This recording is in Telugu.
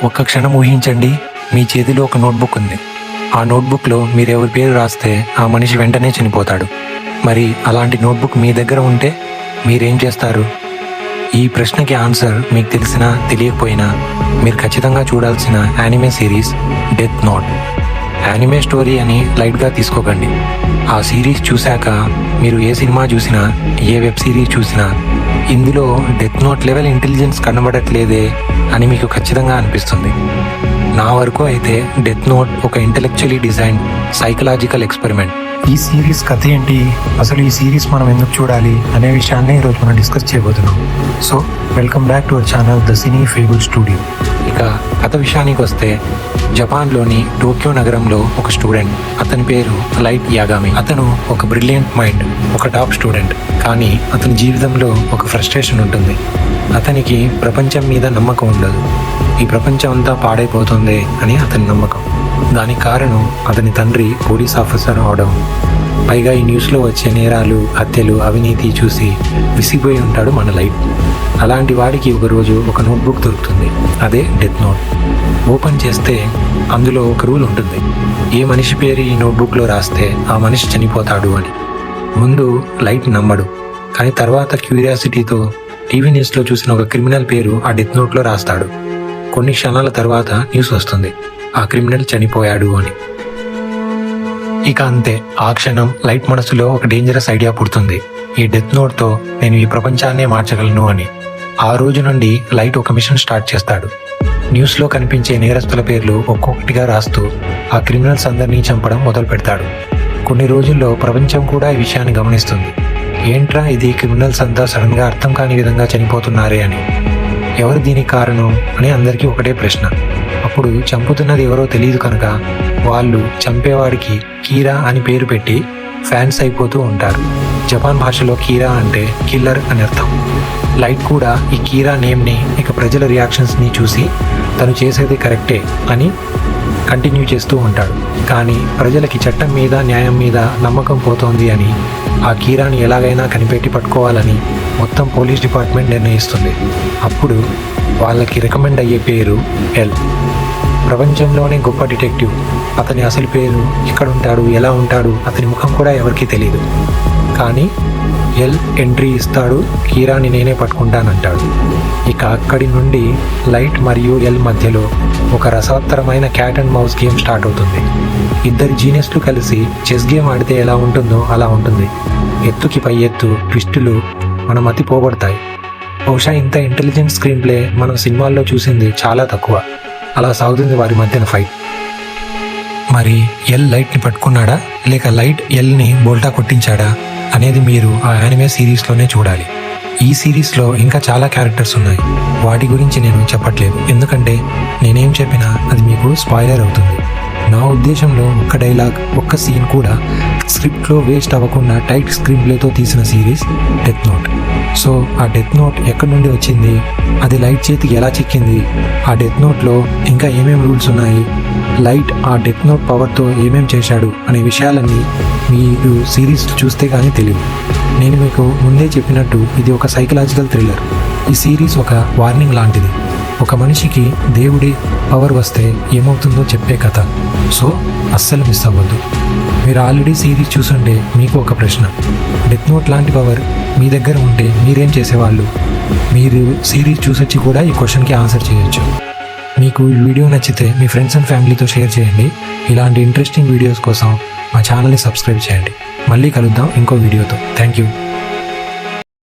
ఒక్క క్షణం ఊహించండి, మీ చేతిలో ఒక నోట్బుక్ ఉంది. ఆ నోట్బుక్లో మీరు ఎవరి పేరు రాస్తే ఆ మనిషి వెంటనే చనిపోతాడు. మరి అలాంటి నోట్బుక్ మీ దగ్గర ఉంటే మీరేం చేస్తారు? ఈ ప్రశ్నకి ఆన్సర్ మీకు తెలిసినా తెలియకపోయినా మీరు ఖచ్చితంగా చూడాల్సిన anime series death note. Anime story అని లైట్గా తీసుకోకండి. ఆ సిరీస్ చూశాక మీరు ఏ సినిమా చూసినా, ఏ వెబ్ సిరీస్ చూసినా ఇందులో డెత్ నోట్ లెవెల్ ఇంటెలిజెన్స్ కనబడట్లేదే అని మీకు ఖచ్చితంగా అనిపిస్తుంది. నా వరకు అయితే డెత్ నోట్ ఒక ఇంటెలెక్చువల్లీ డిజైన్ సైకలాజికల్ ఎక్స్పెరిమెంట్. ఈ సిరీస్ కథ ఏంటి, అసలు ఈ సిరీస్ మనం ఎందుకు చూడాలి అనే విషయాన్ని ఈరోజు మనం డిస్కస్ చేయబోతున్నాం. So welcome back to our channel the cine fable studio. ఇక కథ విషయానికి వస్తే, జపాన్లోని టోక్యో నగరంలో ఒక స్టూడెంట్, అతని పేరు లైట్ యాగామి. అతను ఒక బ్రిలియంట్ మైండ్, ఒక టాప్ స్టూడెంట్. కానీ అతని జీవితంలో ఒక ఫ్రస్ట్రేషన్ ఉంటుంది. అతనికి ప్రపంచం మీద నమ్మకం ఉండదు. ఈ ప్రపంచం అంతా పాడైపోతుంది అని అతని నమ్మకం. దానికి కారణం అతని తండ్రి పోలీస్ ఆఫీసర్ అవడం. పైగా ఈ న్యూస్లో వచ్చే నేరాలు, హత్యలు, అవినీతి చూసి విసిగిపోయి ఉంటాడు మన లైట్. అలాంటి వాడికి ఒకరోజు ఒక నోట్బుక్ దొరుకుతుంది. అదే డెత్ నోట్. ఓపెన్ చేస్తే అందులో ఒక రూల్ ఉంటుంది. ఏ మనిషి పేరు ఈ నోట్బుక్లో రాస్తే ఆ మనిషి చనిపోతాడు అని. ముందు లైట్ నమ్మడు, కానీ తర్వాత క్యూరియాసిటీతో టీవీ న్యూస్లో చూసిన ఒక క్రిమినల్ పేరు ఆ డెత్ నోట్లో రాస్తాడు. కొన్ని క్షణాల తర్వాత న్యూస్ వస్తుంది, ఆ క్రిమినల్ చనిపోయాడు అని. ఇక అంతే, ఆ క్షణం లైట్ మనసులో ఒక డేంజరస్ ఐడియా పుడుతుంది. ఈ డెత్ నోట్తో నేను ఈ ప్రపంచాన్నే మార్చగలను అని. ఆ రోజు నుండి లైట్ ఒక మిషన్ స్టార్ట్ చేస్తాడు. న్యూస్లో కనిపించే నేరస్తుల పేర్లు ఒక్కొక్కటిగా రాస్తూ ఆ క్రిమినల్స్ అందరినీ చంపడం మొదలు పెడతాడు. కొన్ని రోజుల్లో ప్రపంచం కూడా ఈ విషయాన్ని గమనిస్తుంది. ఏంట్రా ఇది, క్రిమినల్స్ అంతా సడన్గా అర్థం కాని విధంగా చనిపోతున్నారే అని. ఎవరు దీనికి కారణం అని అందరికీ ఒకటే ప్రశ్న. అప్పుడు చంపుతున్నది ఎవరో తెలియదు కనుక వాళ్ళు చంపేవాడికి కీరా అని పేరు పెట్టి ఫ్యాన్స్ అయిపోతూ ఉంటారు. జపాన్ భాషలో కీరా అంటే కిల్లర్ అని అర్థం. లైట్ కూడా ఈ కీరా నేమ్ని, ఇక ప్రజల రియాక్షన్స్ని చూసి తను చేసేది కరెక్టే అని కంటిన్యూ చేస్తూ ఉంటాడు. కానీ ప్రజలకి చట్టం మీద, న్యాయం మీద నమ్మకం పోతోంది అని ఆ కీరాని ఎలాగైనా కనిపెట్టి పట్టుకోవాలని మొత్తం పోలీస్ డిపార్ట్మెంట్ నిర్ణయిస్తుంది. అప్పుడు వాళ్ళకి రికమెండ్ అయ్యే పేరు ఎల్. ప్రపంచంలోనే గొప్ప డిటెక్టివ్. అతని అసలు పేరు, ఎక్కడ ఉంటాడు, ఎలా ఉంటాడు, అతని ముఖం కూడా ఎవరికీ తెలియదు. కానీ ఎల్ ఎంట్రీ ఇస్తాడు, కీరాని నేనే పట్టుకుంటానంటాడు. ఇక అక్కడి నుండి లైట్ మరియు ఎల్ మధ్యలో ఒక రసవత్తరమైన cat and mouse game start అవుతుంది. ఇద్దరు జీనియస్లు కలిసి చెస్ గేమ్ ఆడితే ఎలా ఉంటుందో అలా ఉంటుంది. ఎత్తుకి పై ఎత్తు, ట్విస్టులు మన మతి పోగొడతాయి. బహుశా ఇంత ఇంటెలిజెంట్ స్క్రీన్ ప్లే మనం సినిమాల్లో చూసింది చాలా తక్కువ. అలా సాగుతుంది వారి మధ్యన ఫైట్. మరి ఎల్ లైట్ని పట్టుకున్నాడా, లేక లైట్ ఎల్ని బోల్టా కొట్టించాడా అనేది మీరు ఆ యానిమే సిరీస్లోనే చూడాలి. ఈ సిరీస్లో ఇంకా చాలా క్యారెక్టర్స్ ఉన్నాయి. వాటి గురించి నేను చెప్పట్లేదు, ఎందుకంటే నేనేం చెప్పినా అది మీకు స్పాయిలర్ అవుతుంది. నా ఉద్దేశంలో ఒక్క డైలాగ్, ఒక్క సీన్ కూడా స్క్రిప్ట్లో వేస్ట్ అవ్వకుండా టైట్ స్క్రీన్ ప్లేతో తీసిన సిరీస్ డెత్ నోట్. సో ఆ డెత్ నోట్ ఎక్కడి నుండి వచ్చింది, అది లైట్ చేతికి ఎలా చిక్కింది, ఆ డెత్ నోట్లో ఇంకా ఏమేమి రూల్స్ ఉన్నాయి, లైట్ ఆ డెత్ నోట్ పవర్తో ఏమేం చేశాడు అనే విషయాలన్నీ మీరు సిరీస్ చూస్తే కానీ తెలియదు. నేను మీకు ముందే చెప్పినట్టు ఇది ఒక సైకలాజికల్ థ్రిల్లర్. ఈ సిరీస్ ఒక వార్నింగ్ లాంటిది. ఒక మనిషికి దేవుడి పవర్ వస్తే ఏమవుతుందో చెప్పే కథ. సో అస్సలు మిస్ అవ్వద్దు. మీరు ఆల్రెడీ సిరీస్ చూసుంటే మీకు ఒక ప్రశ్న, డెత్ నోట్ లాంటి పవర్ మీ దగ్గర ఉంటే మీరేం చేసేవాళ్ళు? మీరు సిరీస్ చూసొచ్చి కూడా ఈ క్వశ్చన్కి ఆన్సర్ చేయొచ్చు. మీకు ఈ వీడియో నచ్చితే మీ ఫ్రెండ్స్ అండ్ ఫ్యామిలీతో షేర్ చేయండి. ఇలాంటి ఇంట్రెస్టింగ్ వీడియోస్ కోసం మా ఛానల్ని సబ్స్క్రైబ్ చేయండి. మళ్ళీ కలుద్దాం ఇంకో వీడియోతో. Thank you.